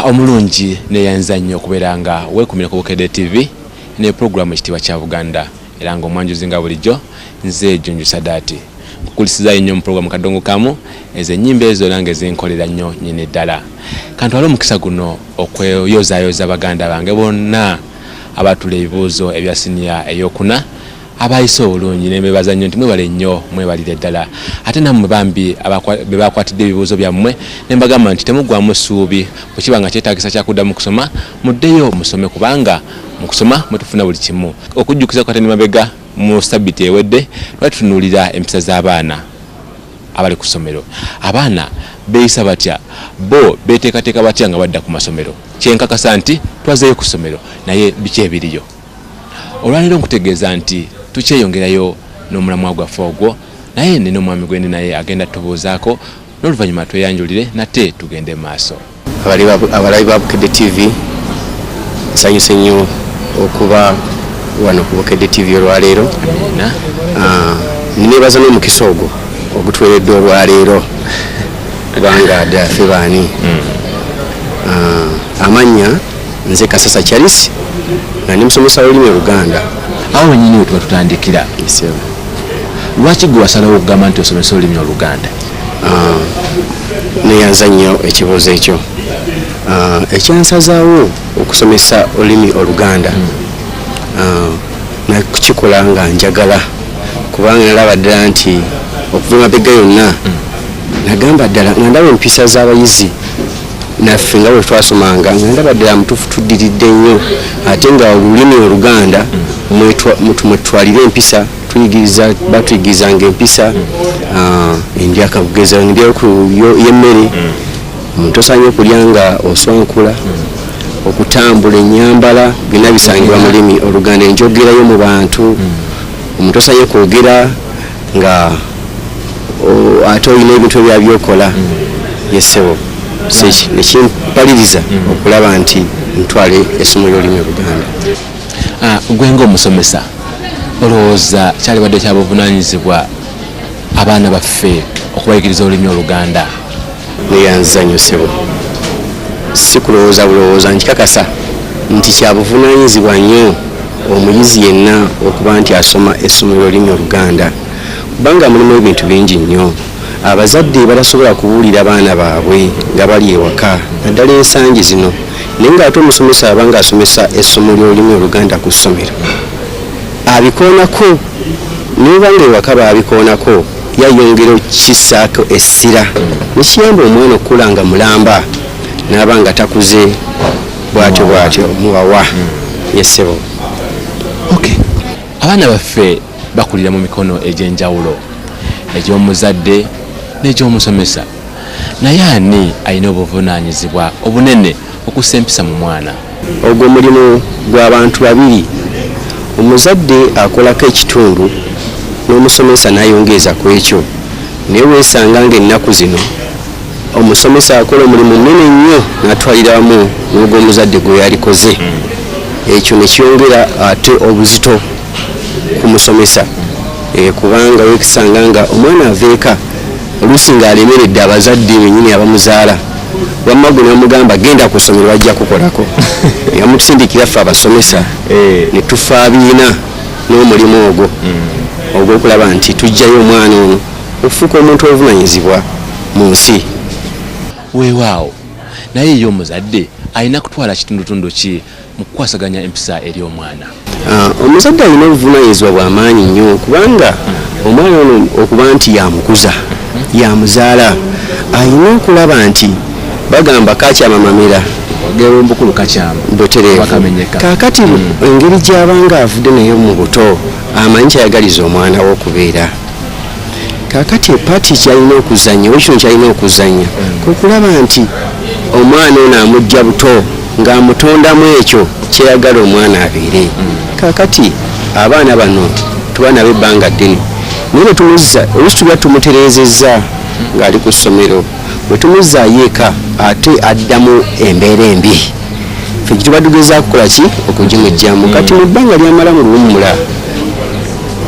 Omulungi neyanza nnyo okubeera nga weekumira ku Bukedde TV ne programu ekitiibwa kya Buganda era nga omwanjuzi nga bulijjo nze Junju Sadaati kukulisiza nnyo mu programu kadongo kamu ezo ennyimba ezo nange zenkolera nnyo nyine ddala kantwala omukisa guno okweyozaayoza baganda bange bonna abatula ebibuuzo ebya siniya eyokuna abayise obulungi ne mbebaza nnyo nti mwebale nnyo mwebalire ddala ate nammwe bambi be bakwatidde ebibuuzo byammwe ne mbagamba nti temuggwamu ssuubi bwe kiba nga kyetaagisa kyakuddamu kusoma muddeyo musome kubanga mu kusoma mwetufuna buli kimu okujjukiza kwate ne mabega mu sabiti ewedde twatunuulira empisa z'abaana abali ku ssomero abaana beeyisa batya bo beeteekateeka batya nga badda ku masomero kyenkakasa nti twazeeyo ku ssomero naye biki ebiriyo olwaleero nkutegeeza nti tukyeyongerayo n'omulamwa gwaffe ogwo naye nina omwami gwendi naye agenda tubuuzaako n'oluvannyuma tweyanjulire nate tugende maaso. Abalabi ba Bukedde TV nsanyuse nnyo okuba wano ku Bukedde TV olwaleero. Neebaza n'omukisa ogwo ogutuweredde olwaleero kubanga ddaffe baani. Amannya nze Kasasa Charles nga ndi musomesa w'olulimi Oluganda. Awo wennyini we tuba tutandikira. Lwaki gwe wasalawo okugamba nti osomesa olulimi Oluganda? Neyanza nnyo ekibuuzo ekyo. Ekyansazaawo okusomesa olulimi Oluganda nakukikola nga njagala kubanga nalaba ddala nti okuva emabega yonna nagamba ddala nga ndaba empisa z'abayizi naffe nga bwe twasomanga nga ndaba ddala mutuufu tuddiridde nnyo ate nga olulimi Oluganda mwetwalira empisa batuyigirizanga empisa endyakageza y'emmere omuntu osaanye okulya nga oswankula okutambula ennyambala byonna bisangibwa mu lulimi Oluganda enjogerayo mu bantu omuntu osaanye kwogera nga ate olina ebintu ebya byokola yesebo nekimpaliriza okulaba nti ntwale essomo ly'olulimi Oluganda. Gwe ng'omusomesa olowooza kyalibadde kya buvunaanyizibwa abaana baffe okubayigiriza olulimi Oluganda? Neyanza nnyo ssebo, si kulowooza bulowooza nkikakasa nti kya buvunaanyizibwa nnyo omuyizi yenna okuba nti asoma essomo ly'olulimi Oluganda kubanga mulimu ebintu bingi nnyo abazadde batasobola kubuulira abaana baabwe nga bali ewaka naddala ensangi zino naye ng'ate omusomesa abanga asomesa essomo ly'olulimi Oluganda ku ssomero abikoonako niba nga ewaka baabikoonako yayongera okukissaako essira nekiyamba omwana okukula nga mulamba n'aba nga takuze bw'atyo muwawa yessebo. Abaana baffe bakulira mu mikono egy'enjawulo egy'omuzadde n'egy'omusomesa naye ani alina obuvunaanyizibwa obunene okussa empisa mu mwana? Ogwo mulimu gw'abantu babiri, omuzadde akolako ekitundu n'omusomesa n'ayongeza ku ekyo naye weesanga ng'ennaku zino omusomesa akola omulimu munene nnyo n'atwalira wamu n'ogw'omuzadde gwe yalikoze ekyo ne kyongera ate obuzito ku musomesa kubanga weekisanga nga omwana aveeka oluusi ng'alemeredde abazadde bennyini abamuzaala wamma gwe n'amugamba genda ku ssomero bajja kukolako yamutusindikira ffe abasomesa ne tufaabiina n'omulimu ogwo ogw'okulaba nti tujjayo omwana ono okufuuka omuntu obuvunanyizibwa mu nsi. Weewaawo naye ye omuzadde alina kutwala kitundutundu ki mu kukwasaganya empisa eri omwana? Omuzadde alina obuvunanyizibwa bw'amaanyi nnyo kubanga omwana ono okuba nti yamukuza yamuzaala alina okulaba nti bagamba kakyama mamira gerumbukulu kakyama bwetereevu kaakati engeri gy'abanga avudde nayo mu buto amanyi kyayagaliza omwana we okubeera kaakati epaati kyalina okuzanya oba kino kyalina okuzanya kukulaba nti omwana ono amujja buto ng'amutondamu ekyo kyeyagala omwana abeere kaakati abaana bano tubana bebbanga ddene naye tumuzza olusi tuba tumutereezezza ng'ali ku ssomero bwe tumuzzaayo eka ate addamu embeera embi ffe tuba tugezaako kukola ki okugimugyamu kati mu bbanga lyamala mu luwummula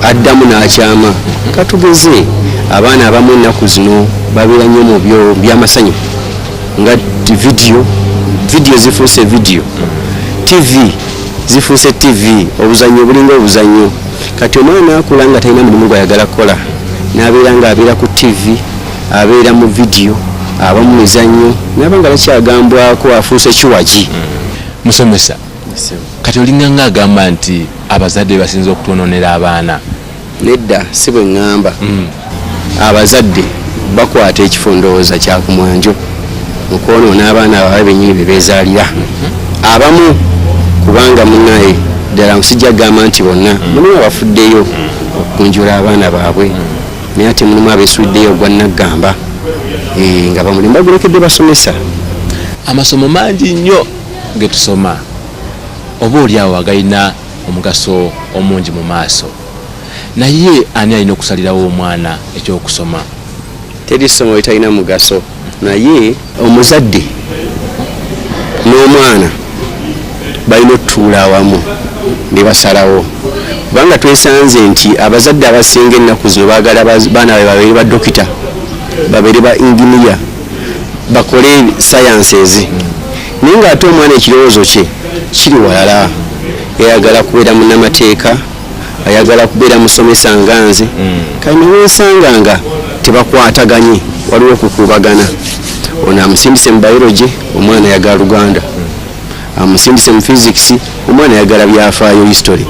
addamu n'akyama katugeze abaana abamu ennaku zino babeera nnyo mu byamasanyu nga vidiyo zifuuse vidiyo tv zifuuse tv obuzannyo bulinga obuzannyo kati omwana akula nga talina mulimu gw'ayagala kukola n'abeera ng'abeera ku tv abeera mu vidiyo aba mu mizannyo nabanga bakyagambwako afuuse kiwagi musomesa kati olinga ng'agamba nti abazadde basinza okutwononera abaana nedda si bwe ŋŋamba abazadde bakwata ekifo ndowooza kyakumwanjo mu kwonoona abaana abawe bennyini be beezaalira abamu kubanga munnaye ddala sijja kugamba nti bonna mulimu abafuddeyo okukunjula abaana baabwe naye ate mulimu abeesuddeyo ogwa naggamba nga bamulimu bagulekedde basomesa amasomo mangi nnyo ge tusoma oba oli awo agalina omugaso omungi mu maaso naye ani alina okusalirawo omwana ekyokusoma teri ssomo litalina mugaso naye omuzadde n'omwana balina otutuula awamu ne basalawo kubanga twesanze nti abazadde abasinga ennaku zino baagala baana babe babeere ba dokita babeere ba inginiya bakole sciences naye ng'ate omwana ekirowoozo kye kiri walala yayagala kubeera munnamateeka ayagala kubeera musomesa nga nze kale newensanga nga tebakwataganye waliwo okukuubagana ono amusindise mu biology omwana ayagala Luganda amusindise mu physics omwana ayagala byafaayo history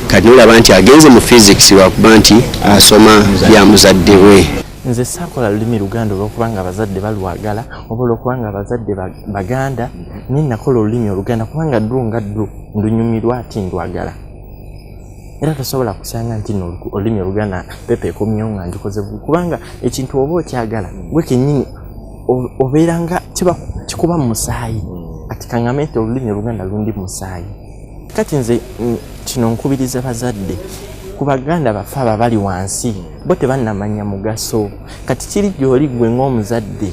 kati nolaba nti agenze mu physics lwakuba nti asoma bya muzadde we nze saakola lulimi Luganda olwokubanga abazadde balwagala oba olwokubanga abazadde Baganda naye nakola olulimi Oluganda kubanga ddu nga ddu ndunyumirwa ati ndwagala era tosobola kusanga nti olulimi Oluganda pepe ekomyewo nga ndikoze kubanga ekintu oba okyagala gwe kennyini obeera nga kikuba mu musaayi ati kaŋŋambe nti olulimi Oluganda lundi musaayi kati nze kino nkubiriza bazadde ku Baganda baffe abali wansi bo tebannamanya mugaso kati kiri gy'oli gwe ng'omuzadde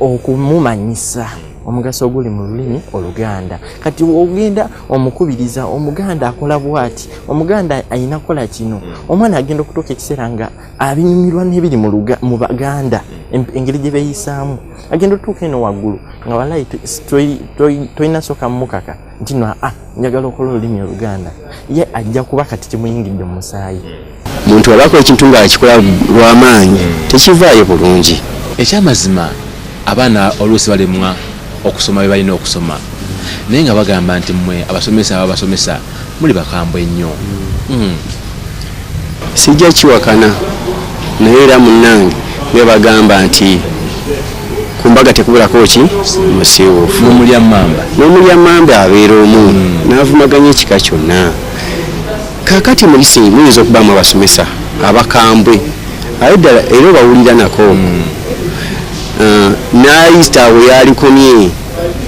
okumumanyisa omugaso oguli mu lulimi Oluganda kati ogenda omukubiriza Omuganda akola bwati Omuganda ayina kola kino omwana agenda okutuuka ekiseera nga abinyumirwa n'ebiri mu Baganda engeri gye beeyisaamu agenda otuuka eno waggulu nga walayi toyina soka mukaka nti no njagala okola olulimi Oluganda ye ajja kuba kati kimuyingidde mu musaayi muntu abako ekintu ng'akikola lw'amaanyi tekivaayo bulungi ekyamazima abaana oluusi balemwa okusoma bye balina okusoma naye nga bagamba nti mmwe abasomesa ababasomesa muli bakambwe nnyo sijja kiwakana naye era munnange bye bagamba nti ku mbaga tekubulako ki musiiwuufu n'omulya mmamba abeera omu n'avumaganya ekika kyonna kaakati muyinza okubaamu abasomesa abakambwe aye ddala era bawulira nako n'ayita we yalikomye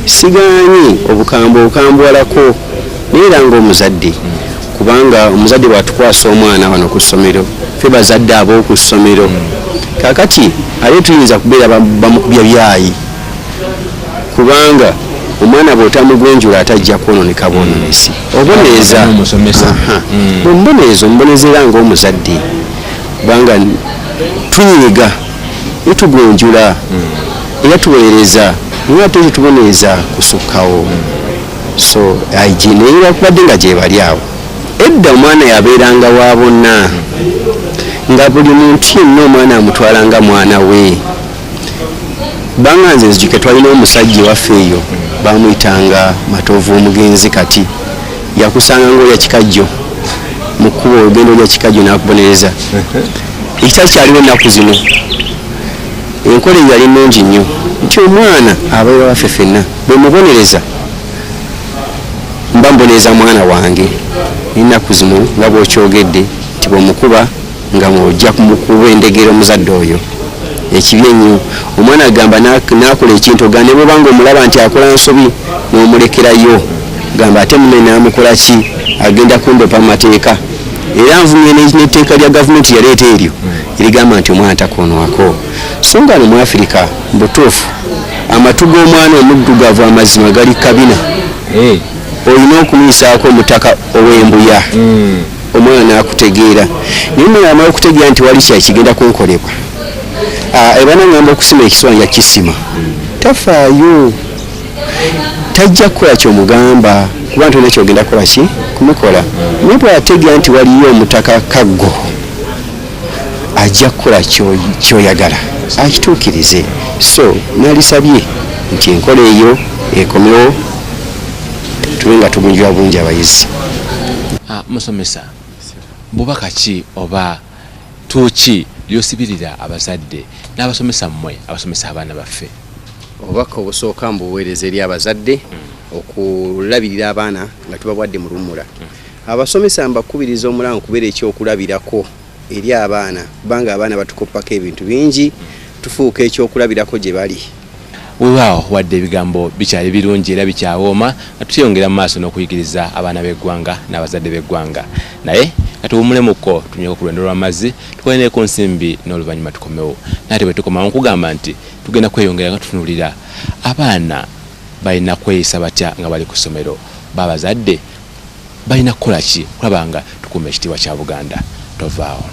siganye obukambwe okukambwalako naye era ng'omuzadde kubanga omuzadde bw'atukwasa omwana wano ku ssomero ffe bazadde ab'oku ssomero kaakati ate tuyinza kubeera bamukubya byayi kubanga omwana bw'otamugwenjula atajja kwononeka bwononesi oboneeza omuboneeza era ng'omuzadde kubanga tunyiga etugwenjula era tuweereza naye ate tetuboneeza kusukkawo so hygiene era kubadde nga gye bali awo edda omwana yabeeranga wa bonna nga buli muntu yenna omwana amutwalanga mwana we banga nze nzijjuke twalina omusajja waffe eyo bamuyitanga Matovu omugenzi kati yakusanga ng'olya kikajjo mu kkubo ogenda olya kikajjo n'akubonereza ekitali kyaliwo ennaku zino enkola eyo yali nnungi nnyo nti omwana abaira waffe ffenna bwe mubonereza mba mbonereza mwana wange ennaku zino nga bw'okyogedde nti bw'omukuba nga mwojja kumukuba endegera omuzadde oyo ekibi ennyo omwana agamba n'akola ekintu ogane bw'obanga omulaba nti akola nsobi n'omulekerayo gamba ate mume namukola ki agenda kundopa mateeka era nvumye n'etteeka lya gavumenti yaleeta eryo erigamba nti omwana takoonwako so nga no mu Afirika mbutuufu amatu g'omwana omuddugavu amazima gali kabina olina okumuyisaako omutaka ow'embuya omwana n'akutegeera naye mwe amala okutegeera nti wali kyakigenda kunkolebwa ebanangamba okusima ekiswanja kisima tafaayo tajja kukola kyomugamba kuba nti olina kyogenda kukola ki kumukola naye bw'ategeera nti waliyo omutaka kaggo ajja kukola kyoyagala akituukirize so nalisabye nti enkola eyo ekomewo tube nga tugunjula bulungi abayizi. Musomesa bubaka ki oba tuki lyosibirira abazadde n'abasomesa mmwe abasomesa abaana baffe? Obubaka obusooka mbuweereza eri abazadde okulabirira abaana nga tubabwadde mu lummula. Abasomesa mbakubiriza omulango kubeera ekyokulabirako eri abaana kubanga abaana batukoppako ebintu bingi tufuuka ekyokulabirako gye bali. Weewaawo wadde ebigambo bikyali birungi era bikyawooma nga tuteyongera mu maaso n'okuyigiriza abaana b'eggwanga n'abazadde b'eggwanga naye nga tuwummulemuko tunyweko ku lwendo lw'amazzi tukoleneko nsimbi n'oluvannyuma tukomewo naate bwe tukomawo nkugamba nti tugenda kweyongera nga tutunulira abaana balina kweyisa batya nga bali ku ssomero babazadde balina kukola ki kulaba nga tukuuma ekitiibwa kya Buganda. Tovaawo.